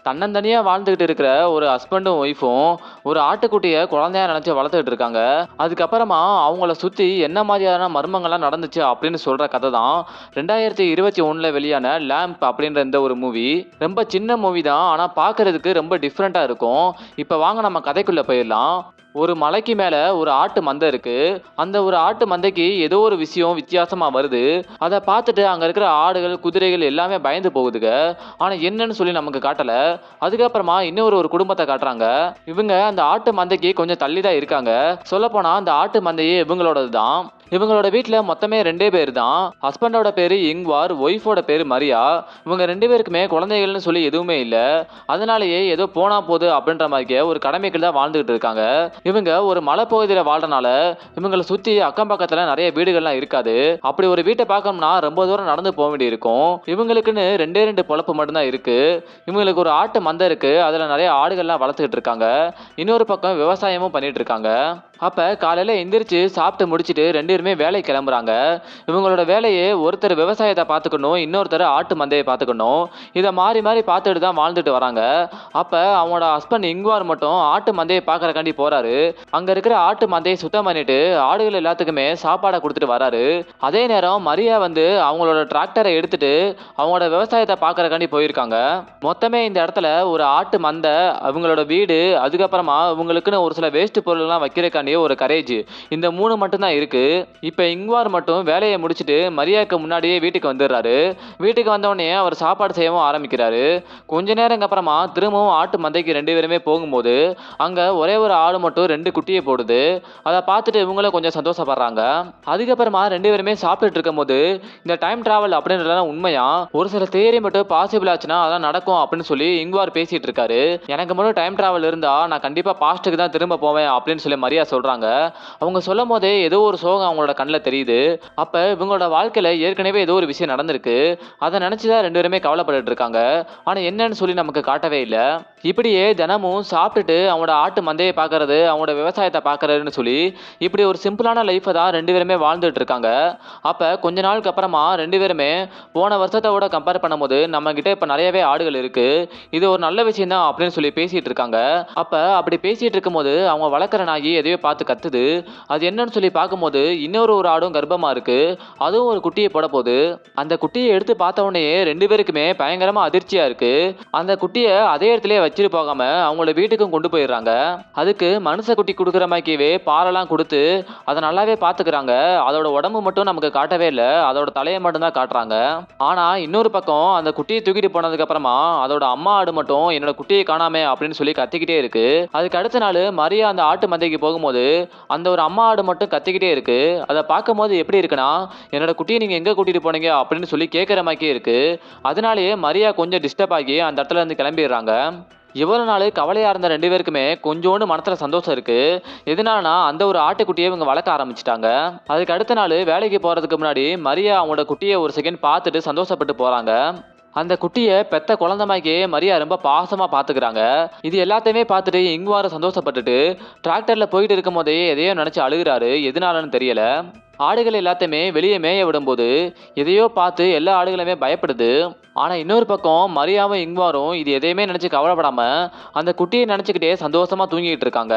தன்னந்தனியா வாழ்ந்துகிட்டு இருக்கிற ஒரு ஹஸ்பண்டும் ஒய்ஃபும் ஒரு ஆட்டுக்குட்டிய குழந்தையா நினைச்சு வளர்த்துக்கிட்டு இருக்காங்க. அதுக்கப்புறமா அவங்கள சுத்தி என்ன மாதிரியான மர்மங்கள்லாம் நடந்துச்சு அப்படின்னு சொல்ற கதை தான் 2021ல வெளியான லேம்ப் அப்படின்ற இந்த ஒரு மூவி. ரொம்ப சின்ன மூவி தான், ஆனா பார்க்கிறதுக்கு ரொம்ப டிஃப்ரெண்டா இருக்கும். இப்ப வாங்க நம்ம கதைக்குள்ள போயிடலாம். ஒரு மலைக்கு மேல ஒரு ஆட்டு மந்தை இருக்கு. அந்த ஒரு ஆட்டு மந்தைக்கு ஏதோ ஒரு விஷயம் வித்தியாசமா வருது. அதை பார்த்துட்டு அங்க இருக்கிற ஆடுகள், குதிரைகள் எல்லாமே பயந்து போகுதுங்க. ஆனா என்னன்னு சொல்லி நமக்கு காட்டல. அதுக்கப்புறமா இன்னொரு குடும்பத்தை காட்டுறாங்க. இவங்க அந்த ஆட்டு மந்தைக்கு கொஞ்சம் தள்ளி தான் இருக்காங்க. சொல்லப்போனா அந்த ஆட்டு மந்தையே இவங்களோடது தான். இவங்களோட வீட்டுல மொத்தமே 2 பேர் தான். ஹஸ்பண்டோட பேரு இங்வார், ஒய்ஃபோட பேரு மரியா. இவங்க 2 பேருக்குமே குழந்தைகள்னு சொல்லி எதுவுமே இல்ல. அதனாலேயே ஏதோ போனா போது அப்படின்ற மாதிரி ஒரு கடமைகள் தான் வாழ்ந்துகிட்டு இருக்காங்க. இவங்க ஒரு மலைப்பகுதியில வாழ்றனால இவங்களை சுத்தி அக்கம் பக்கத்துல நிறைய வீடுகள்லாம் இருக்காது. அப்படி ஒரு வீட்டை பார்க்கணும்னா ரொம்ப தூரம் நடந்து போக வேண்டி இருக்கும். இவங்களுக்குன்னு 2 பொழப்பு மட்டும்தான் இருக்கு. இவங்களுக்கு ஒரு ஆட்டு மந்தை இருக்கு. அதுல நிறைய ஆடுகள்லாம் வளர்த்துக்கிட்டு இருக்காங்க. இன்னொரு பக்கம் விவசாயமும் பண்ணிட்டு இருக்காங்க. அப்ப காலையில எந்திரிச்சு சாப்பிட்டு முடிச்சிட்டு 2 பேருமே வேலைக்கு கிளம்புறாங்க. இவங்களோட வேலையே ஒருத்தர் விவசாயத்தை பார்த்துக்கணும், இன்னொருத்தர் ஆட்டு மந்தையை பார்த்துக்கணும். இதை மாறி மாறி பார்த்துட்டு தான் வாழ்ந்துட்டு வராங்க. அப்ப அவங்களோட ஹஸ்பண்ட் இங்குவார் மட்டும் ஆட்டு மந்தையை பார்க்கறக்காண்டி போறாரு. அங்க இருக்கிற ஆட்டு மந்தையை சுத்தம் பண்ணிட்டு ஆடுகள் எல்லாத்துக்குமே சாப்பாடை கொடுத்துட்டு வராரு. அதே நேரம் மரியா வந்து அவங்களோட டிராக்டரை எடுத்துட்டு அவங்களோட விவசாயத்தை பார்க்கறக்காண்டி போயிருக்காங்க. மொத்தமே இந்த இடத்துல ஒரு ஆட்டு மந்தை, அவங்களோட வீடு, அதுக்கப்புறமா இவங்களுக்குன்னு ஒரு சில வேஸ்ட் பொருள்லாம் வைக்கிறக்காண்டி ஒரு கரேஜ், இந்த 3 மட்டும் தான் இருக்கு. இப்ப இங்வார் மட்டும் வேலையை முடிச்சிட்டு மரியாக்கு முன்னாடியே வீட்டுக்கு வந்துடுறாரு. வீட்டுக்கு வந்தோடனே அவர் சாப்பாடு செய்யவும் ஆரம்பிக்கிறாரு. கொஞ்ச நேரம் அப்புறமா திரும்பவும் ஆட்டு மந்தைக்கு 2 பேருமே போகும்போது அங்க ஒரே ஒரு ஆடு மட்டும் 2 குட்டியை போடுது. அதை பார்த்துட்டு இவங்களும் கொஞ்சம் சந்தோஷப்படுறாங்க. அதுக்கப்புறமா 2 பேருமே சாப்பிட்டுட்டு இருக்கும் போது இந்த டைம் டிராவல் அப்படின்றதெல்லாம் உண்மையா, ஒரு சில தியரி மட்டும் பாசிபிள் ஆச்சுன்னா அதான் நடக்கும் அப்படின்னு சொல்லி இங்வார் பேசிட்டு இருக்காரு. எனக்கு மட்டும் டைம் டிராவல் இருந்தா நான் கண்டிப்பா பாஸ்ட்டுக்கு தான் திரும்ப போவேன் அப்படின்னு சொல்லி மரியா சொல்றாங்க. அவங்க சொல்லும் போதே ஏதோ ஒரு சோகம் அவங்களோட கண்ணில் தெரியுது. அப்ப இவங்களோட வாழ்க்கையில ஏற்கனவே ஏதோ ஒரு விஷயம் நடந்திருக்கு. அதை நினைச்சுதான் 2 பேருமே கவலைப்பட்டு இருக்காங்க. ஆனா என்னன்னு சொல்லி நமக்கு காட்டவே இல்லை. இப்படியே தினமும் சாப்பிட்டுட்டு அவங்களோட ஆட்டு மந்தையை பார்க்கறது, அவங்களோட விவசாயத்தை பார்க்கறதுன்னு சொல்லி இப்படி ஒரு சிம்பிளான லைஃபை தான் 2 பேருமே வாழ்ந்துட்டு இருக்காங்க. அப்ப கொஞ்ச நாளுக்கு அப்புறமா 2 பேருமே போன வருஷத்தோட கம்பேர் பண்ணும்போது நம்ம கிட்ட இப்ப நிறையவே ஆடுகள் இருக்கு, இது ஒரு நல்ல விஷயம் தான் அப்படின்னு சொல்லி பேசிட்டு இருக்காங்க. அப்ப அப்படி பேசிட்டு இருக்கும்போது அவங்க வளர்க்குற நாயி எதையோ பார்த்து கத்துது. அது என்னன்னு சொல்லி பார்க்கும்போது ஒரு ஆடும் கர்ப்பமா இருக்கு. அதுவும் ஒரு குட்டியை போட போகுது. அந்த குட்டியை எடுத்து பார்த்த உடனே 2 பேருக்குமே பயங்கரமா அதிர்ச்சியா இருக்கு. அந்த குட்டியை அதே இடத்துல வச்சிட்டு போகாம அவங்களோட வீட்டுக்கும் கொண்டு போயிடுறாங்க. அதுக்கு மனுஷ குட்டி கொடுக்குற மாதிரிவே பாலெல்லாம் கொடுத்து அதை நல்லாவே பார்த்துக்கிறாங்க. அதோட உடம்பு மட்டும் நமக்கு காட்டவே இல்லை, அதோட தலையை மட்டும் தான் காட்டுறாங்க. ஆனா இன்னொரு பக்கம் அந்த குட்டியை தூக்கிட்டு போனதுக்கு அப்புறமா அதோட அம்மா ஆடு மட்டும் என்னோட குட்டியை காணாமே அப்படின்னு சொல்லி கத்திக்கிட்டே இருக்கு. அதுக்கு அடுத்த நாள் மரியா அந்த ஆட்டு மந்தைக்கு போகும்போது அந்த ஒரு அம்மா ஆடு மட்டும் கத்திக்கிட்டே இருக்கு. அதை பார்க்கும்போது எப்படி இருக்குன்னா, என்னோட குட்டியை நீங்க எங்க கூட்டிட்டு போனீங்க அப்படின்னு சொல்லி கேட்குற மாதிரியே இருக்கு. அதனாலேயே மரியா கொஞ்சம் டிஸ்டர்ப் ஆகி அந்த இடத்துல இருந்து கிளம்பிடுறாங்க. இவ்வளவு நாள் கவலையா இருந்த 2 பேருக்குமே கொஞ்சோண்டு மனசுல சந்தோஷம் இருக்கு. எதனாலனா அந்த ஒரு ஆட்டுக்குட்டியை இவங்க வளர்க்க ஆரம்பிச்சிட்டாங்க. அதுக்கு அடுத்த நாள் வேலைக்கு போறதுக்கு முன்னாடி மரியா அவங்களோட குட்டியை ஒரு செகண்ட் பார்த்துட்டு சந்தோஷப்பட்டு போறாங்க. அந்த குட்டியை பெத்த குழந்தை மாதிரியே மரியா ரொம்ப பாசமா பாத்துக்கிறாங்க. இது எல்லாத்தையுமே பார்த்துட்டு இங்குவாரும் சந்தோஷப்பட்டுட்டு டிராக்டர்ல போயிட்டு இருக்கும் போதே எதையோ நினைச்சு அழுகுறாரு. எதனாலன்னு தெரியல. ஆடுகள் எல்லாத்தையுமே வெளியே மேய விடும்போது எதையோ பார்த்து எல்லா ஆடுகளுமே பயப்படுது. ஆனா இன்னொரு பக்கம் மரியாவும் இங்குவாரும் இது எதையுமே நினைச்சு கவலைப்படாம அந்த குட்டியை நினைச்சுக்கிட்டே சந்தோஷமா தூங்கிட்டு இருக்காங்க.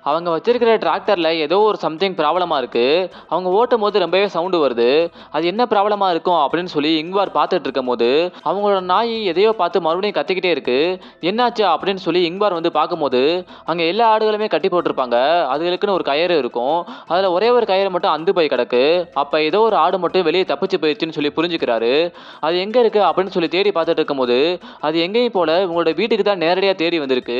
அவங்க வச்சிருக்கிற டிராக்டர்ல ஏதோ ஒரு சம்திங் ப்ராப்ளமா இருக்கு. அவங்க ஓட்டும் போது ரொம்பவே சவுண்டு வருது. அது என்ன ப்ராப்ளமா இருக்கும் அப்படின்னு சொல்லி இங்குவார் பார்த்துட்டு இருக்கும் போது அவங்களோட நாய் எதையோ பார்த்து மறுபடியும் கத்திக்கிட்டே இருக்கு. என்னாச்சு அப்படின்னு சொல்லி இங்குவார் வந்து பார்க்கும்போது அங்க எல்லா ஆடுகளுமே கட்டி போட்டிருப்பாங்க. அதுகளுக்குன்னு ஒரு கயிறு இருக்கும். அதுல ஒரே ஒரு கயிறு மட்டும் அந்து போய் கிடக்கு. அப்ப ஏதோ ஒரு ஆடு மட்டும் வெளியே தப்பிச்சு போயிடுச்சுன்னு சொல்லி புரிஞ்சுக்கிறாரு. அது எங்க இருக்கு அப்படின்னு சொல்லி தேடி பார்த்துட்டு இருக்கும் போது அது எங்கேயும் போல இவங்களோட வீட்டுக்கு தான் நேரடியா தேடி வந்திருக்கு.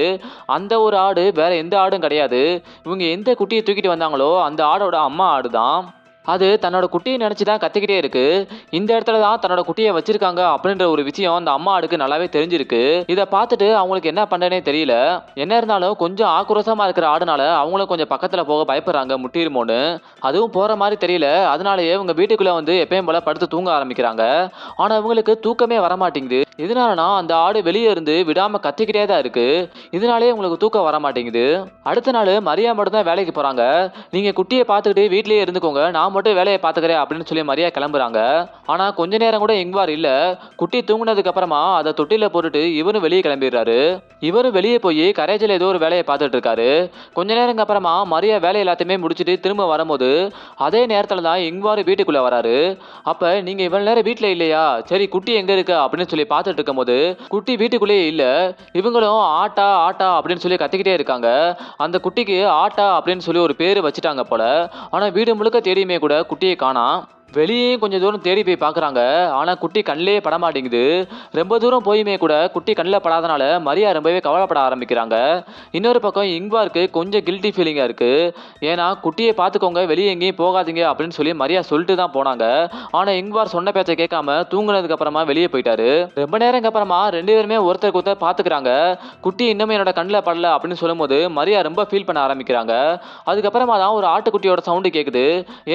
அந்த ஒரு ஆடு வேற எந்த ஆடும் கிடையாது. இவங்க எந்த குட்டியை தூக்கிட்டு வந்தாங்களோ அந்த ஆடோட அம்மா ஆடு தான். அது தன்னோட குட்டியை நினைச்சு தான் கத்திக்கிட்டே இருக்கு. இந்த இடத்துல தான் தன்னோட குட்டியை வச்சிருக்காங்க அப்படின்ற ஒரு விஷயம் அந்த அம்மா ஆடுக்கு நல்லாவே தெரிஞ்சிருக்கு. இதை பார்த்துட்டு அவங்களுக்கு என்ன பண்றேனே தெரியல. என்ன இருந்தாலும் கொஞ்சம் ஆக்ரோஷமா இருக்கிற ஆடுனால அவங்களும் கொஞ்சம் பக்கத்துல போக பயப்படுறாங்க, முட்டிருமோன்னு. அதுவும் போற மாதிரி தெரியல. அதனாலயே இவங்க வீட்டுக்குள்ள வந்து எப்பயும் போல படுத்து தூங்க ஆரம்பிக்கிறாங்க. ஆனா இவங்களுக்கு தூக்கமே வரமாட்டேங்குது. இதனாலனா அந்த ஆடு வெளியே இருந்து விடாம கத்திக்கிட்டே தான் இருக்கு. இதனாலேயே உங்களுக்கு தூக்கம் வர மாட்டேங்குது. அடுத்த நாள் மரியா மட்டும் தான் வேலைக்கு போறாங்க. நீங்க குட்டியை பார்த்துக்கிட்டு வீட்லயே இருந்துக்கோங்க, நான் மட்டும் வேலையை பார்த்துக்கிறேன் அப்படின்னு சொல்லி மரியா கிளம்புறாங்க. ஆனா கொஞ்ச நேரம் கூட இங்வார் இல்ல. குட்டி தூங்குனதுக்கு அப்புறமா அதை தொட்டில போட்டுட்டு இவரும் வெளியே கிளம்பிடுறாரு. இவரும் வெளியே போய் கரேஜில் ஏதோ ஒரு வேலையை பார்த்துட்டு இருக்காரு. கொஞ்ச நேரங்க அப்புறமா மரியா வேலை எல்லாத்தையுமே முடிச்சுட்டு திரும்ப வரும்போது அதே நேரத்துல தான் இங்வார் வீட்டுக்குள்ள வராரு. அப்ப நீங்க இவ்வளவு நேரம் வீட்டுல இல்லையா, சரி குட்டி எங்க இருக்கு அப்படின்னு சொல்லி பார்த்துட்டு இருக்கும் போது குட்டி வீட்டுக்குள்ளேயே இல்ல. இவங்களும் ஆட்டா ஆட்டா அப்படின்னு சொல்லி கத்திக்கிட்டே இருக்காங்க. அந்த குட்டிக்கு ஆட்டா அப்படின்னு சொல்லி ஒரு பேரு வச்சுட்டாங்க போல. ஆனா வீடு முழுக்க தேடியுமே கூட குட்டியை காணோம். வெளியேயும் கொஞ்சம் தூரம் தேடி போய் பார்க்குறாங்க. ஆனால் குட்டி கண்ணிலே படமாட்டேங்குது. ரொம்ப தூரம் போயுமே கூட குட்டி கண்ணில் படாதனால மரியா ரொம்பவே கவலைப்பட ஆரம்பிக்கிறாங்க. இன்னொரு பக்கம் இங்வாருக்கு கொஞ்சம் கில்ட்டி ஃபீலிங்காக இருக்குது. ஏன்னா குட்டியை பார்த்துக்கோங்க, வெளியே எங்கேயும் போகாதீங்க அப்படின்னு சொல்லி மரியா சொல்லிட்டு தான் போனாங்க. ஆனால் இங்வார் சொன்ன பேச்சை கேட்காம தூங்குனதுக்கு அப்புறமா வெளியே போயிட்டாரு. ரொம்ப நேரம் அப்புறமா ரெண்டு பேருமே ஒருத்தருக்கு ஒருத்தர் பார்த்துக்கிறாங்க. குட்டி இன்னுமே என்னோட கண்ணில் படல அப்படின்னு சொல்லும்போது மரியா ரொம்ப ஃபீல் பண்ண ஆரம்பிக்கிறாங்க. அதுக்கப்புறமா தான் ஒரு ஆட்டுக்குட்டியோட சவுண்டு கேட்குது.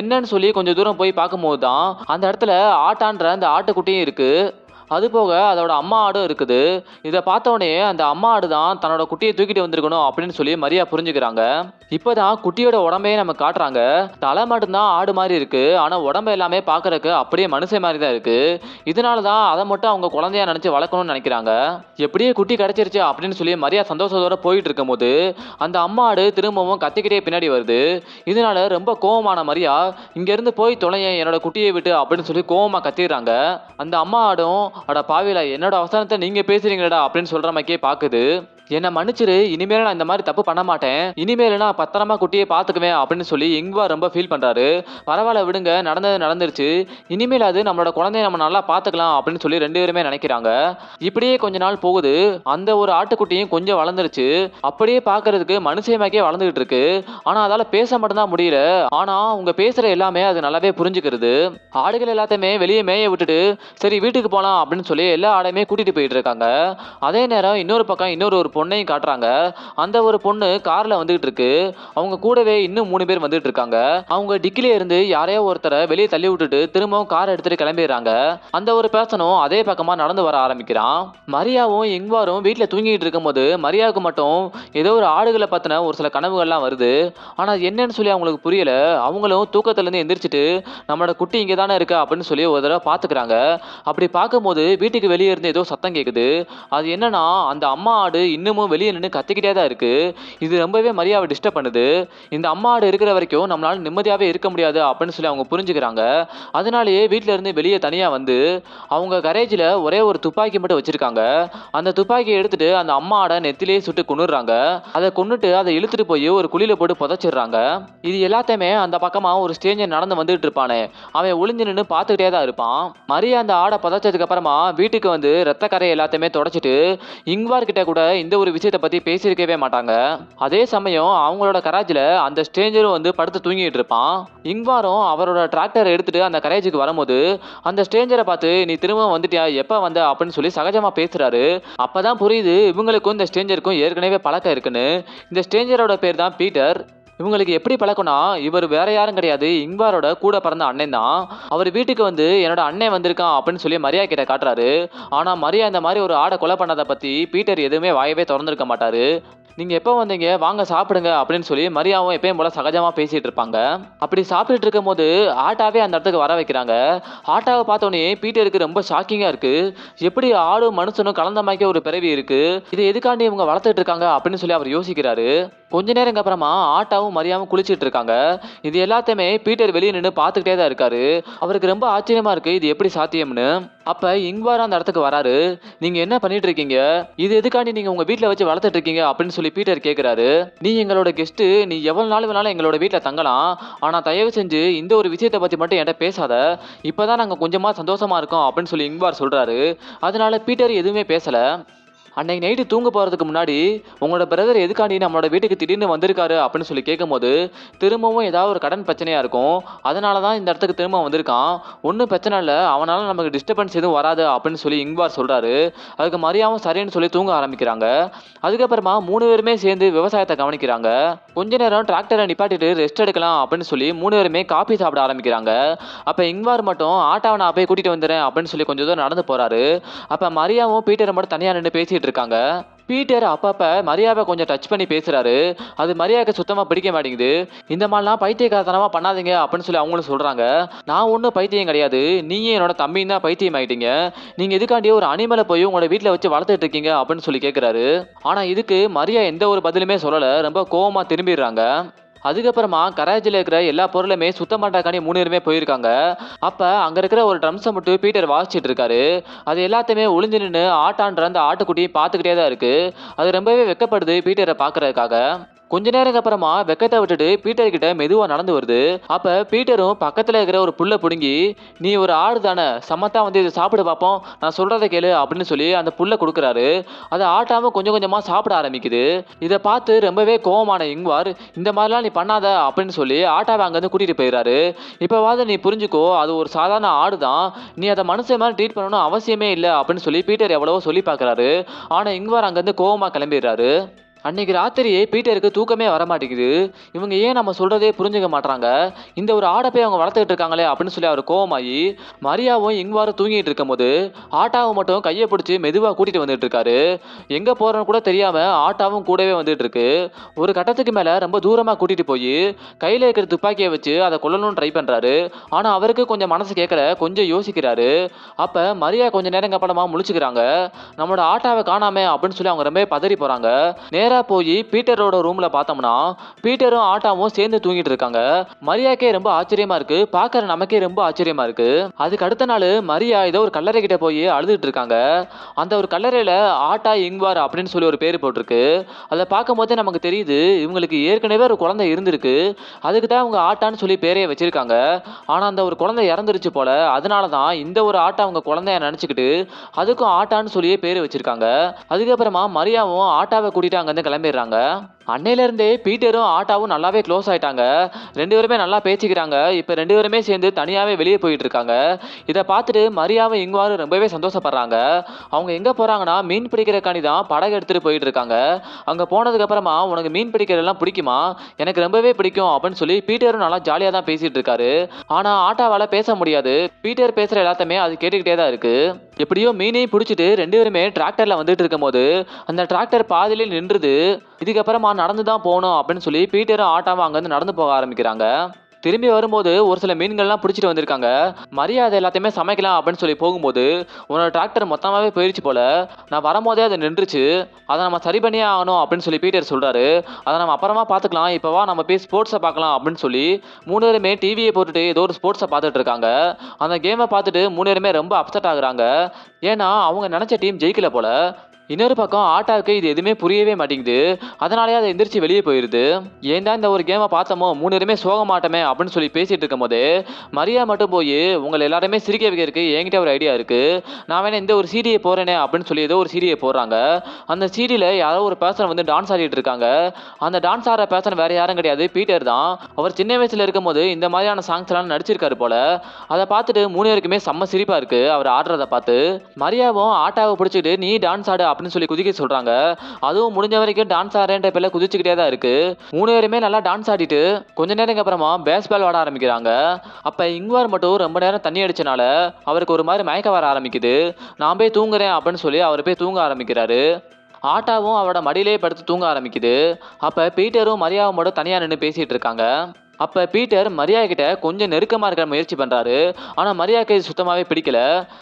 என்னன்னு சொல்லி கொஞ்சம் தூரம் போய் பார்க்கும்போது தான் அந்த இடத்துல ஆட்டான்ற அந்த ஆட்டுக்குட்டியும் இருக்கு. அது போக அதோட அம்மா ஆடும் இருக்குது. இதை பார்த்த உடனே அந்த அம்மா ஆடு தான் தன்னோட குட்டியை தூக்கிட்டு வந்திருக்கணும் அப்படின்னு சொல்லி மரியா புரிஞ்சுக்கிறாங்க. இப்போதான் குட்டியோட உடம்பையே நம்ம காட்டுறாங்க. தலை மட்டும்தான் ஆடு மாதிரி இருக்கு, ஆனா உடம்பு எல்லாமே பார்க்கறதுக்கு அப்படியே மனுஷன் மாதிரி தான் இருக்கு. இதனால தான் அதை மட்டும் அவங்க குழந்தையா நினைச்சு வளர்க்கணும்னு நினைக்கிறாங்க. எப்படியே குட்டி கிடைச்சிருச்சு அப்படின்னு சொல்லி மரியா சந்தோஷத்தோட போயிட்டு இருக்கும் போது அந்த அம்மா ஆடு திரும்பவும் கத்திக்கிட்டே பின்னாடி வருது. இதனால ரொம்ப கோவமான மரியா இங்க இருந்து போய் தொலையேன் என்னோட குட்டியை விட்டு அப்படின்னு சொல்லி கோவமா கத்திடுறாங்க. அந்த அம்மா ஆடும் அட பாவிலா என்னோட அவசரத்தை நீங்க பேசுறீங்களடா அப்படின்னு சொல்ற மாதிரியே பாக்குது. என்னை மன்னிச்சிரு, இனிமேல் நான் இந்த மாதிரி தப்பு பண்ண மாட்டேன், இனிமேல் நான் பத்திரமா குட்டியை பார்த்துக்குவேன் அப்படின்னு சொல்லி இங்வார் ரொம்ப ஃபீல் பண்றாரு. பரவாயில்ல விடுங்க, நடந்தது நடந்துருச்சு, இனிமேல் அது நம்மளோட குழந்தைய நம்ம நல்லா பார்த்துக்கலாம் அப்படின்னு சொல்லி ரெண்டு பேருமே நினைக்கிறாங்க. இப்படியே கொஞ்ச நாள் போகுது. அந்த ஒரு ஆட்டுக்குட்டியும் கொஞ்சம் வளர்ந்துருச்சு. அப்படியே பார்க்கறதுக்கு மனுஷமாக்கே வளர்ந்துகிட்டு இருக்கு. ஆனா அதால பேச மட்டும்தான் முடியல. ஆனா அவங்க பேசுற எல்லாமே அது நல்லாவே புரிஞ்சுக்கிறது. ஆடுகள் எல்லாத்தையுமே வெளியே மேய விட்டுட்டு சரி வீட்டுக்கு போலாம் அப்படின்னு சொல்லி எல்லா ஆடையுமே கூட்டிட்டு போயிட்டு இருக்காங்க. அதே நேரம் இன்னொரு பக்கம் இன்னொரு ஒரு பொண்ணையும் காட்டுறாங்க. அந்த ஒரு பொண்ணு கார்ல வந்துகிட்டு இருக்கு. அவங்க கூடவே இன்னும் 3 பேர் வந்துட்டு இருக்காங்க. அவங்க டிக்கில இருந்து யாரையோ ஒருத்தரை வெளியே தள்ளி விட்டுட்டு திரும்பவும் கார் எடுத்துட்டு கிளம்பிடுறாங்க. அந்த ஒரு பேசனும் அதே பக்கமா நடந்து வர ஆரம்பிக்கிறான். மரியாவும் இங்வாரும் வீட்டுல தூங்கிட்டு இருக்கும் போது மரியாவுக்கு மட்டும் ஏதோ ஒரு ஆடுகளை பத்தின ஒரு சில கனவுகள்லாம் வருது. ஆனா என்னன்னு சொல்லி அவங்களுக்கு புரியல. அவங்களும் தூக்கத்துல இருந்து எந்திரிச்சிட்டு நம்மளோட குட்டி இங்க தானே இருக்கு அப்படின்னு சொல்லி ஒரு தடவை பாத்துக்கிறாங்க. அப்படி பார்க்கும்போது வீட்டுக்கு வெளியே இருந்து ஏதோ சத்தம் கேக்குது. அது என்னன்னா அந்த அம்மா ஆடு இன்னமும் வெளியே நின்று கத்திக்கிட்டே தான் இருக்கு. இது ரொம்பவே மரியாவை டிஸ்டர்ப் பண்ணுது. இந்த அம்மா ஆடு இருக்கிற வரைக்கும் நம்மளால நிம்மதியாவே இருக்க முடியாது அப்படின்னு சொல்லி அவங்க புரிஞ்சுக்கிறாங்க. அதனாலேயே வீட்டுல இருந்து வெளியே தனியா வந்து அவங்க கரேஜில் ஒரே ஒரு துப்பாக்கி மட்டும் வச்சிருக்காங்க. அந்த துப்பாக்கியை எடுத்துட்டு அந்த அம்மா ஆடை நெத்திலேயே சுட்டு கொன்னுடுறாங்க. அதை கொன்னுட்டு அதை இழுத்துட்டு போய் ஒரு குழியில போட்டு புதைச்சிடுறாங்க. இது எல்லாத்தையுமே அந்த பக்கமா ஒரு ஸ்டேஞ்சர் நடந்து வந்துட்டு இருப்பானே, அவன் ஒளிஞ்சு நின்று பார்த்துக்கிட்டே தான் இருப்பான். மரியா அந்த ஆடை புதைச்சதுக்கு அப்புறமா வீட்டுக்கு வந்து ரத்த கரை எல்லாத்தையுமே தொடச்சிட்டு இங்வார் கிட்ட கூட இந்த ஒரு விஷயத்தை பத்தி பேசியிருக்கவே மாட்டாங்க. அதே சமயம் அவங்களோட கராஜில் அந்த ஸ்டேஞ்சரும் வந்து படுத்து தூங்கிட்டு இருப்பான். இங்வாரும் அவரோட டிராக்டரை எடுத்துட்டு அந்த கரேஜுக்கு வரும்போது அந்த ஸ்டேஞ்சரை பார்த்து நீ திரும்ப வந்துட்டியா, எப்ப வந்த அப்படின்னு சொல்லி சகஜமா பேசுறாரு. அப்பதான் புரியுது இவங்களுக்கும் இந்த ஸ்டேஞ்சருக்கும் ஏற்கனவே பழக்கம் இருக்குன்னு. இந்த ஸ்டேஞ்சரோட பேர் தான் பீட்டர். இவங்களுக்கு எப்படி பழக்கம்னா இவர் வேற யாரும் கிடையாது, இங்வாரோட கூட பிறந்த அண்ணன் தான். அவர் வீட்டுக்கு வந்து என்னோட அண்ணன் வந்திருக்கான் அப்படின்னு சொல்லி மரியா கிட்ட காட்டுறாரு. ஆனா மரியா இந்த மாதிரி ஒரு ஆடை கொலை பண்ணதை பத்தி பீட்டர் எதுவுமே வாயவே திறந்திருக்க மாட்டாரு. நீங்க எப்போ வந்தீங்க, வாங்க சாப்பிடுங்க அப்படின்னு சொல்லி மரியாவும் எப்பயும் போல சகஜமா பேசிட்டு இருப்பாங்க. அப்படி சாப்பிட்டுட்டு இருக்கும் போது ஆட்டாவே அந்த இடத்துக்கு வர வைக்கிறாங்க. ஆட்டாவை பார்த்தோன்னே பீட்டருக்கு ரொம்ப ஷாக்கிங்கா இருக்கு. எப்படி ஆடும் மனுஷனும் கலந்த மாதிரி ஒரு பிறவி இருக்கு, இது எதுக்காண்டி இவங்க வளர்த்துட்டு இருக்காங்க அப்படின்னு சொல்லி அவர் யோசிக்கிறாரு. கொஞ்ச நேரம் அப்புறமா ஆட்டாவும் மரியாவும் குளிச்சிட்டு இருக்காங்க. இது எல்லாத்தையுமே பீட்டர் வெளியே நின்று பார்த்துக்கிட்டே தான் இருக்காரு. அவருக்கு ரொம்ப ஆச்சரியமா இருக்கு இது எப்படி சாத்தியம்னு. அப்ப இங்வார் அந்த இடத்துக்கு வராரு. நீங்க என்ன பண்ணிட்டு இருக்கீங்க, இது எதுக்காண்டி நீங்க உங்க வீட்டுல வச்சு வளர்த்துட்டு இருக்கீங்க அப்படின்னு சொல்லி பீட்டர் கேட்கிறாரு. நீ எங்களோட கெஸ்ட், நீ எவ்வளவு நாள் வேணாலும் எங்களோட வீட்டுல தங்கலாம், ஆனா தயவு செஞ்சு இந்த ஒரு விஷயத்தை பத்தி மட்டும் என்கிட்ட பேசாத, இப்பதான் நாங்க கொஞ்சமா சந்தோஷமா இருக்கோம் அப்படின்னு சொல்லி இங்வார் சொல்றாரு. அதனால பீட்டர் எதுவுமே பேசல. அன்னைக்கு நைட்டு தூங்க போறதுக்கு முன்னாடி உங்களோட பிரதர் எதுக்காண்டி நம்மளோட வீட்டுக்கு திடீர்னு வந்திருக்காரு அப்படின்னு சொல்லி கேட்கும்போது, திரும்பவும் ஏதாவது ஒரு கடன் பிரச்சனையா இருக்கும். அதனால தான் இந்த இடத்துக்கு திரும்ப வந்திருக்கான். ஒன்றும் பிரச்சனை இல்லை, அவனால நமக்கு டிஸ்டர்பன்ஸ் எதுவும் வராது அப்படின்னு சொல்லி இங்வார் சொல்றாரு. அதுக்கு மரியாவும் சரின்னு சொல்லி தூங்க ஆரம்பிக்கிறாங்க. அதுக்கப்புறமா 3 பேருமே சேர்ந்து விவசாயத்தை கவனிக்கிறாங்க. கொஞ்ச நேரம் டிராக்டரை நிப்பாட்டிட்டு ரெஸ்ட் எடுக்கலாம் அப்படின்னு சொல்லி 3 பேருமே காபி சாப்பிட ஆரம்பிக்கிறாங்க. அப்ப இங்வார் மட்டும் ஆட்டாவை நான் போய் கூட்டிட்டு வந்துடுறேன் அப்படின்னு சொல்லி கொஞ்சம் தூரம் நடந்து போறாரு. அப்ப மரியாவும் பீட்டரை மட்டும் தனியா நின்று பேசிட்டு இருக்காங்க. பீட்டர் அப்பப்ப மரியாவை கொஞ்சம் டச் பண்ணி பேசுறாரு. அது மரியாவுக்கு சுத்தமா பிடிக்க மாட்டேங்குது. இந்த மாதிரிலாம் பைத்தியக்காரத்தனமா பண்ணாதீங்க அப்படின்னு சொல்லி அவங்களும் சொல்றாங்க. நான் ஒன்றும் பைத்தியம் கிடையாது, நீயே என்னோட தம்பியும் தான் பைத்தியம் ஆயிட்டீங்க. நீங்க எதுக்காண்டியே ஒரு அனிமலை போய் உங்களோட வீட்டில் வச்சு வளர்த்துட்டு இருக்கீங்க அப்படின்னு சொல்லி கேட்கிறாரு. ஆனா இதுக்கு மரியா எந்த ஒரு பதிலுமே சொல்லல. ரொம்ப கோவமா திரும்பிடுறாங்க. அதுக்கப்புறமா கராச்சியில் இருக்கிற எல்லா பொருளுமே சுத்தம் பண்றதுக்காண்டி 3 பேருமே போயிருக்காங்க. அப்ப அங்க இருக்கிற ஒரு ட்ரம்ஸை மட்டும் பீட்டர் வாசிச்சுட்டு இருக்காரு. அது எல்லாத்தையுமே ஒளிஞ்சு நின்று ஆட்டான்ற அந்த ஆட்டுக்குட்டியை பார்த்துக்கிட்டே தான் இருக்கு. அது ரொம்பவே வெக்கப்படுது பீட்டரை பார்க்கறதுக்காக. கொஞ்ச நேரம் அப்புறமா வெக்கத்தை விட்டுட்டு பீட்டர் கிட்ட மெதுவா நடந்து வருது. அப்ப பீட்டரும் பக்கத்துல இருக்கிற ஒரு புல்லை புடுங்கி, நீ ஒரு ஆடு தானே, சமத்தா வந்து இதை சாப்பிட பார்ப்போம், நான் சொல்றதை கேளு அப்படின்னு சொல்லி அந்த புல்லை கொடுக்குறாரு. அதை ஆட்டாம கொஞ்சம் கொஞ்சமா சாப்பிட ஆரம்பிக்குது. இதை பார்த்து ரொம்பவே கோவமான இங்வார், இந்த மாதிரிலாம் நீ பண்ணாத அப்படின்னு சொல்லி ஆட்டாவை அங்கிருந்து கூட்டிட்டு போயிடுறாரு. இப்பவாது நீ புரிஞ்சுக்கோ, அது ஒரு சாதாரண ஆடு தான், நீ அதை மனுஷன் மாதிரி ட்ரீட் பண்ணணும் அவசியமே இல்லை அப்படின்னு சொல்லி பீட்டர் எவ்வளவோ சொல்லி பார்க்கறாரு. ஆனா இங்வார் அங்கிருந்து கோவமா கிளம்பிடுறாரு. அன்னைக்கு ராத்திரியே பீட்டருக்கு தூக்கமே வர மாட்டேங்குது. இவங்க ஏன் நம்ம சொல்றதே புரிஞ்சுக்க மாட்டாங்க, இந்த ஒரு ஆடை போய் அவங்க வளர்த்துட்டு இருக்காங்களே அப்படின்னு சொல்லி அவர் கோவமாயி மரியாவும் இங்வாரும் தூங்கிட்டு இருக்கும் போது ஆட்டாவும் மட்டும் கையை பிடிச்சி மெதுவா கூட்டிட்டு வந்துட்டு இருக்காரு. எங்க போறோன்னு கூட தெரியாம ஆட்டாவும் கூடவே வந்துட்டு இருக்கு. ஒரு கட்டத்துக்கு மேல ரொம்ப தூரமா கூட்டிட்டு போய் கையில இருக்கிற துப்பாக்கியை வச்சு அதை கொல்லணும்னு ட்ரை பண்றாரு. ஆனா அவருக்கு கொஞ்சம் மனசு கேட்கல, கொஞ்சம் யோசிக்கிறாரு. அப்ப மரியா கொஞ்ச நேரம் அப்புறமா முழிச்சுக்கிறாங்க. நம்மளோட ஆட்டாவை காணாமே அப்படின்னு சொல்லி அவங்க ரொம்ப பதறி போறாங்க. நேரா போய் பீட்டரோட ரூம்ல பார்த்தோம்னா பீட்டரும் ஆட்டாவும் சேர்ந்து தூங்கிட்டு இருக்காங்க. மரியாக்கே ரொம்ப ஆச்சரியமா இருக்கு, பாக்குற நமக்கே ரொம்ப ஆச்சரியமா இருக்கு. அதுக்கு அடுத்த நாள் மரியா ஏதோ ஒரு கல்லறை கிட்ட போய் அழுதுட்டு இருக்காங்க. அந்த ஒரு கல்லறையில ஆட்டா இங்வார் அப்படின்னு சொல்லி ஒரு பேர் போட்டிருக்கு. அதை பார்க்கும் போதே நமக்கு தெரியுது இவங்களுக்கு ஏற்கனவே ஒரு குழந்தை இருந்திருக்கு. அதுக்கு தான் அவங்க ஆட்டான்னு சொல்லி பேரையே வச்சிருக்காங்க. ஆனா அந்த ஒரு குழந்தை இறந்துருச்சு போல, அதனாலதான் இந்த ஒரு ஆட்டை அவங்க குழந்தைய நினைச்சுக்கிட்டு அதுக்கும் ஆட்டான்னு சொல்லியே பேரு வச்சிருக்காங்க. அதுக்கப்புறமா மரியாவும் ஆட்டாவை கூட்டிட்டு அங்க கிளம்பிடுறாங்க. அன்னையில இருந்தே பீட்டரும் ஆட்டாவும் நல்லாவே க்ளோஸ் ஆயிட்டாங்க. 2 பேருமே நல்லா பேசிக்கிறாங்க. இப்ப 2 பேருமே சேர்ந்து தனியாவே வெளியே போயிட்டு இருக்காங்க. இதை பார்த்துட்டு மரியாவும் இங்வாரும் ரொம்பவே சந்தோஷப்படுறாங்க. அவங்க எங்க போறாங்கன்னா மீன் பிடிக்கிறக்காண்டி தான் படகு எடுத்துட்டு போயிட்டு இருக்காங்க. அங்க போனதுக்கு அப்புறமா உனக்கு மீன் பிடிக்கிறதெல்லாம் பிடிக்குமா, எனக்கு ரொம்பவே பிடிக்கும் அப்படின்னு சொல்லி பீட்டரும் நல்லா ஜாலியா தான் பேசிட்டு இருக்காரு. ஆனா ஆட்டாவால பேச முடியாது. பீட்டர் பேசுற எல்லாத்தையுமே அது கேட்டுக்கிட்டே தான் இருக்கு. எப்படியோ மீனையும் பிடிச்சிட்டு 2 பேருமே டிராக்டர்ல வந்துட்டு இருக்கும் போது அந்த டிராக்டர் பாதியிலே நின்றுது. இதுக்கப்புறமா நடந்து தான் போகணும் அப்படின்னு சொல்லி பீட்டரும் ஆட்டாவும் அங்கேருந்து நடந்து போக ஆரம்பிக்கிறாங்க. திரும்பி வரும்போது ஒரு சில மீன்கள்லாம் பிடிச்சிட்டு வந்திருக்காங்க. மரியாதை எல்லாத்தையுமே சமைக்கலாம் அப்படின்னு சொல்லி போகும்போது உன்னோட டிராக்டர் மொத்தமாகவே போயிடுச்சு போல, நான் வரும்போதே அது நின்றுச்சு, அதை நம்ம சரி பண்ணியே ஆகணும் அப்படின்னு சொல்லி பீட்டர் சொல்றாரு. அதை நம்ம அப்புறமா பார்த்துக்கலாம், இப்போவா நம்ம போய் ஸ்போர்ட்ஸை பார்க்கலாம் அப்படின்னு சொல்லி 3 பேருமே டிவியை போட்டுட்டு ஏதோ ஒரு ஸ்போர்ட்ஸை பார்த்துட்டு இருக்காங்க. அந்த கேமை பார்த்துட்டு 3 பேருமே ரொம்ப அப்செட் ஆகுறாங்க. ஏன்னா அவங்க நினைச்ச டீம் ஜெயிக்கல போல. இன்னொரு பக்கம் ஆட்டாவுக்கு இது எதுவுமே புரியவே மாட்டேங்குது. அதனாலேயே அதை எந்திரிச்சு வெளியே போயிருது. ஏன் தான் இந்த ஒரு கேமை பார்த்தோமோ 3 பேருமே சோக மாட்டோமே அப்படின்னு சொல்லி பேசிட்டு இருக்கும் போது மரியா மட்டும் போய் உங்களை எல்லாருமே சிரிக்க வைக்கிறதுக்கு என்கிட்ட ஒரு ஐடியா இருக்கு, நான் வேணா இந்த ஒரு சீடியை போறேனே அப்படின்னு சொல்லி ஏதோ ஒரு சீடியை போடுறாங்க. அந்த சீடியில யாரோ ஒரு பர்சன் வந்து டான்ஸ் ஆடிட்டு இருக்காங்க. அந்த டான்ஸ் ஆடுற பர்சன் வேற யாரும் கிடையாது, பீட்டர் தான். அவர் சின்ன வயசுல இருக்கும் போது இந்த மாதிரியான சாங்ஸ் எல்லாம் நடிச்சிருக்காரு போல. அதை பார்த்துட்டு 3 பேருக்குமே செம்ம சிரிப்பா இருக்கு அவர் ஆடுறத பார்த்து. மரியாவும் ஆட்டாவை பிடிச்சிட்டு நீ டான்ஸ் ஆடு அப்படின்னு சொல்லி குதிக்க சொல்றாங்க. அதுவும் முடிஞ்ச வரைக்கும் டான்ஸ் ஆடுறேன்ற பேர்ல குதிச்சுக்கிட்டே தான் இருக்கு. 3 பேருமே நல்லா டான்ஸ் ஆடிட்டு கொஞ்ச நேரம் அப்புறமா பேஸ்பால் ஆட ஆரம்பிக்கிறாங்க. அப்ப இங்வார் மட்டும் ரொம்ப நேரம் தண்ணி அடிச்சனால அவருக்கு ஒரு மாதிரி மயக்க வர ஆரம்பிக்குது. நான் போய் தூங்குறேன் அப்படின்னு சொல்லி அவர் போய் தூங்க ஆரம்பிக்கிறாரு. ஆட்டாவும் அவரோட மடியிலேயே படுத்து தூங்க ஆரம்பிக்குது. அப்ப பீட்டரும் மரியாவும் மட்டும் தனியா நின்று பேசிட்டு இருக்காங்க. அப்ப பீட்டர் மரியா கிட்ட கொஞ்சம் நெருக்கமா இருக்க முயற்சி பண்றாரு. ஆனா மரியாக்கு இது சுத்தமாவே பிடிக்கல.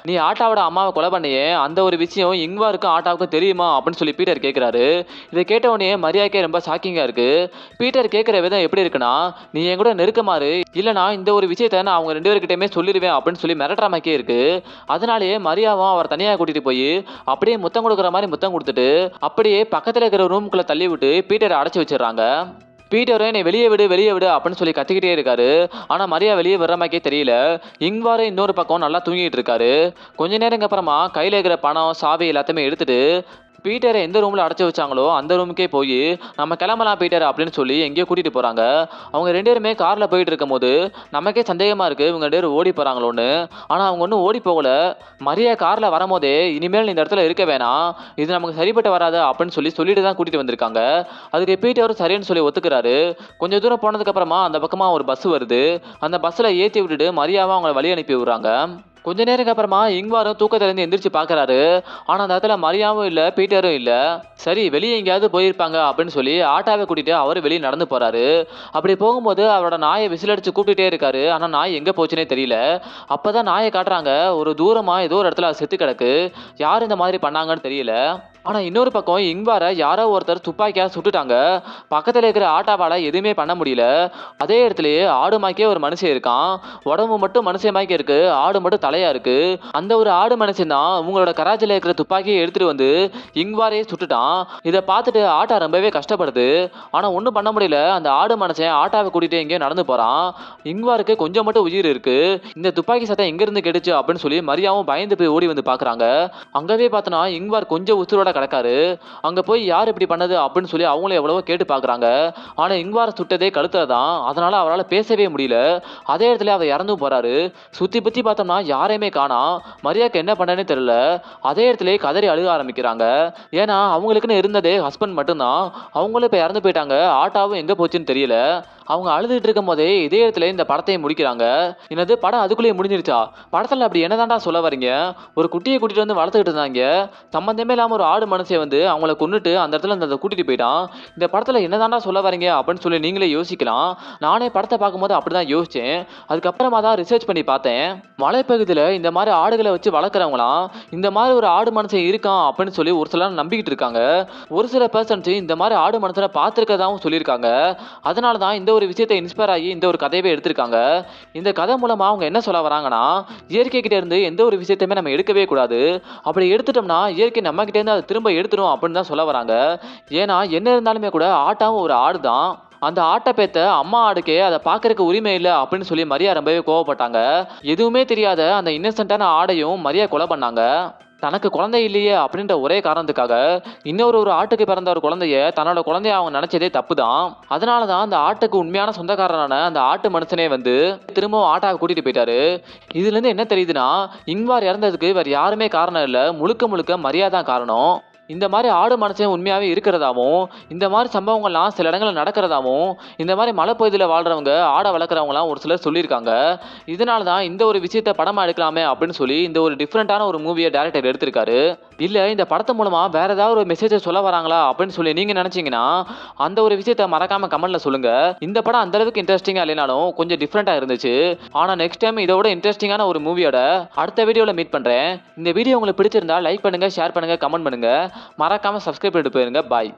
நீ ஆட்டாவோட அம்மாவை கொலை பண்ணியே, அந்த ஒரு விஷயம் இங்வாருக்கும் ஆட்டாவுக்கும் தெரியுமா அப்படின்னு சொல்லி பீட்டர் கேட்கிறாரு. இதை கேட்ட உடனே மரியாக்கே ரொம்ப ஷாக்கிங்கா இருக்கு. பீட்டர் கேட்கிற விதம் எப்படி இருக்குன்னா, நீ என் கூட நெருக்கமாறு, இல்லைனா இந்த ஒரு விஷயத்த நான் அவங்க 2 பேர்கிட்டயுமே சொல்லிடுவேன் அப்படின்னு சொல்லி மிரட்டுறமாக்கே இருக்கு. அதனாலேயே மரியாவும் அவர் தனியா கூட்டிட்டு போய் அப்படியே முத்தம் கொடுக்குற மாதிரி முத்தம் கொடுத்துட்டு அப்படியே பக்கத்துல இருக்கிற ரூமுக்குள்ள தள்ளி விட்டு பீட்டரை அடைச்சு வச்சிடறாங்க. பீட்டரும் என்னை வெளியே விடு வெளியே விடு அப்படின்னு சொல்லி கத்திக்கிட்டே இருக்காரு. ஆனா மரியா வெளியே வர்ற மாதிரியே தெரியல. இங்வாரு இன்னொரு பக்கம் நல்லா தூங்கிட்டு இருக்காரு. கொஞ்ச நேரம் அப்புறமா கையில இருக்கிற பணம் சாவி எல்லாத்தையுமே எடுத்துட்டு பீட்டரை எந்த ரூம்ல அடைச்சு வச்சாங்களோ அந்த ரூமுக்கே போய் நம்ம கிளம்பலாம் பீட்டர் அப்படின்னு சொல்லி எங்கேயோ கூட்டிட்டு போறாங்க. அவங்க 2 பேருமே கார்ல போயிட்டு இருக்கும்போது நமக்கே சந்தேகமா இருக்கு இவங்க 2 பேரும் ஓடி போறாங்களோன்னு. ஆனா அவங்க ஒன்றும் ஓடி போகல. மரியா கார்ல வரும்போதே இனிமேல் நீ இந்த இடத்துல இருக்க வேணாம், இது நமக்கு சரிப்பட்டு வராது அப்படின்னு சொல்லிட்டு தான் கூட்டிட்டு வந்திருக்காங்க. அதுக்கு பீட்டரும் சரின்னு சொல்லி ஒத்துக்கிறாரு. கொஞ்சம் தூரம் போனதுக்கு அப்புறமா அந்த பக்கமா ஒரு பஸ் வருது. அந்த பஸ்ல ஏத்தி விட்டுட்டு மரியாவை அவங்கள வழி அனுப்பி விடுறாங்க. கொஞ்ச நேரம் அப்புறமா இங்வாரும் தூக்கத்திலிருந்து எந்திரிச்சு பாக்குறாரு. ஆனா அந்த இடத்துல மரியாவும் இல்ல, பீட்டரும் இல்ல. சரி வெளியே எங்கேயாவது போயிருப்பாங்க அப்படின்னு சொல்லி ஆட்டாவை கூட்டிட்டு அவரு வெளியே நடந்து போறாரு. அப்படி போகும்போது அவரோட நாயை விசிலடிச்சு கூப்பிட்டுட்டே இருக்காரு. ஆனா நாய் எங்க போச்சுன்னே தெரியல. அப்பதான் நாயை காட்டுறாங்க. ஒரு தூரமா ஏதோ ஒரு இடத்துல செத்து கிடக்கு. யார் இந்த மாதிரி பண்ணாங்கன்னு தெரியல. ஆனா இன்னொரு பக்கம் இங்வார யாரோ ஒருத்தர் துப்பாக்கியா சுட்டுட்டாங்க. பக்கத்துல இருக்கிற ஆட்டாவால எதுவுமே பண்ண முடியல. அதே இடத்துலயே ஆடு மாய்க்கே ஒரு மனுஷன் இருக்கான். உடம்பு மட்டும் மனுஷன் மாய்க்க இருக்கு, ஆடு மட்டும் தலையா இருக்கு. அந்த ஒரு ஆடு மனுஷன் தான் உங்களோட கராச்சில இருக்கிற துப்பாக்கியை எடுத்துட்டு வந்து இங்வாரையே சுட்டுட்டான். இதை பார்த்துட்டு ஆட்டா ரொம்பவே கஷ்டப்படுது. ஆனா ஒன்றும் பண்ண முடியல. அந்த ஆடு மனுஷன் ஆட்டாவை கூட்டிட்டு எங்கேயோ நடந்து போறான். இங்வாருக்கு கொஞ்சம் மட்டும் உயிர் இருக்கு. இந்த துப்பாக்கி சத்தம் எங்க இருந்து கிடைச்சு அப்படின்னு சொல்லி மரியாவும் பயந்து போய் ஓடி வந்து பாக்குறாங்க. அங்கவே பார்த்தனா இங்வார் கொஞ்சம் உசுரோட கிடக்காரு. அங்க போய் யார் இப்படி பண்ணது அப்படின்னு சொல்லி அவங்களும் எவ்வளவோ கேட்டு பாக்குறாங்க. ஆனா இங்வார சுட்டதே கழுத்துல தான். அதனால அவரால் பேசவே முடியல. அதே இடத்துல அவர் இறந்தும் போறாரு. சுத்தி பத்தி பார்த்தோம்னா யாரையுமே காணோம். மரியாக்கு என்ன பண்ணனே தெரியல. அதே இடத்துல கதறி அழுக ஆரம்பிக்கிறாங்க. ஏன்னா அவங்களுக்குன்னு இருந்ததே ஹஸ்பண்ட் மட்டும்தான். அவங்களும் இப்ப இறந்து போயிட்டாங்க. ஆட்டாவும் எங்க போச்சுன்னு தெரியல. அவங்க அழுதுட்டு இருக்கும் போதே இதே இடத்துல இந்த படத்தையும் முடிக்கிறாங்க. என்னது படம் அதுக்குள்ளேயே முடிஞ்சிருச்சா? படத்துல அப்படி என்னதான்டா சொல்ல வரீங்க? ஒரு குட்டியை கூட்டிட்டு வந்து வளர்த்துக்கிட்டு இருந்தாங்க. சம்பந்தமே இல்லாம ஒரு ஆடு மனுஷன் வந்து அவங்கள கொன்னுட்டு அந்த இடத்துல அந்த கூட்டிட்டு போயிட்டான். இந்த படத்துல என்னதான்டா சொல்ல வரீங்க அப்படின்னு சொல்லி நீங்களே யோசிக்கலாம். நானே படத்தை பார்க்கும்போது அப்படிதான் யோசிச்சேன். அதுக்கப்புறமா தான் ரிசர்ச் பண்ணி பார்த்தேன். மலைப்பகுதியில இந்த மாதிரி ஆடுகளை வச்சு வளர்க்குறவங்களாம் இந்த மாதிரி ஒரு ஆடு மனுஷன் இருக்கான் அப்படின்னு சொல்லி ஒரு சிலர் நம்பிக்கிட்டு இருக்காங்க. ஒரு சில பர்சன்ஸ் இந்த மாதிரி ஆடு மனுஷனை பார்த்துருக்கதாகவும் சொல்லியிருக்காங்க. அதனால தான் இந்த ஒரு விஷயத்தை இன்ஸ்பயர் ஆகி இந்த ஒரு கதையவே எடுத்திருக்காங்க. இந்த கதை மூலமா அவங்க என்ன சொல்ல வராங்கன்னா, இயற்கை கிட்ட இருந்து எந்த ஒரு விஷயத்தையுமே நம்ம எடுக்கவே கூடாது. அப்படி எடுத்துட்டோம்னா இயற்கை நம்ம கிட்ட இருந்து அதை திரும்ப எடுத்துரும் அப்படின்னு தான் சொல்ல வராங்க. ஏன்னா என்ன இருந்தாலுமே கூட ஆட்டாவும் ஒரு ஆடு தான். அந்த ஆட்டை பேத்த அம்மா ஆடுக்கே அதை பார்க்கறதுக்கு உரிமை இல்லை அப்படின்னு சொல்லி மரியா ரொம்பவே கோவப்பட்டாங்க. எதுவுமே தெரியாத அந்த இன்னசென்ட்டான ஆடையும் மரியா கொலை பண்ணாங்க. தனக்கு குழந்தை இல்லையே அப்படின்ற ஒரே காரணத்துக்காக ஒரு ஆட்டுக்கு பிறந்த ஒரு குழந்தைய தன்னோட குழந்தைய அவங்க நினைச்சதே தப்பு தான். அதனாலதான் அந்த ஆட்டுக்கு உண்மையான சொந்தக்காரனான அந்த ஆட்டு மனுஷனே வந்து திரும்பவும் ஆட்டாவை கூட்டிட்டு போயிட்டாரு. இதுல இருந்து என்ன தெரியுதுன்னா, இங்வார் இறந்ததுக்கு வேற யாருமே காரணம் இல்ல, முழுக்க முழுக்க மரியாதை காரணம். இந்த மாதிரி ஆடு மனுஷன் உண்மையாவே இருக்கிறதாவும், இந்த மாதிரி சம்பவங்கள்லாம் சில இடங்கள்ல நடக்கிறதாவும், இந்த மாதிரி மலைப்பகுதியில் வாழ்றவங்க ஆடை வளர்க்குறவங்களாம் ஒரு சிலர் சொல்லியிருக்காங்க. இதனால தான் இந்த ஒரு விஷயத்த படமா எடுக்கலாமே அப்படின்னு சொல்லி இந்த ஒரு டிஃப்ரெண்டான ஒரு மூவியை டைரக்டர் எடுத்திருக்காரு. இல்ல இந்த படத்து மூலமா வேற ஏதாவது ஒரு மெசேஜை சொல்ல வராங்களா அப்படின்னு சொல்லி நீங்க நினைச்சீங்கன்னா அந்த ஒரு விஷயத்த மறக்காம கமெண்ட்ல சொல்லுங்க. இந்த படம் அந்த அளவுக்கு இன்ட்ரெஸ்டிங்கா இல்லைனாலும் கொஞ்சம் டிஃப்ரெண்டா இருந்துச்சு. ஆனா நெக்ஸ்ட் டைம் இதோட இன்ட்ரெஸ்டிங்கான ஒரு மூவியோட அடுத்த வீடியோல மீட் பண்றேன். இந்த வீடியோ உங்களுக்கு பிடிச்சிருந்தா லைக் பண்ணுங்க, ஷேர் பண்ணுங்க, கமெண்ட் பண்ணுங்க. மறக்காம சப்ஸ்கிரைப் பண்ணிட்டு போயிருங்க. பாய்.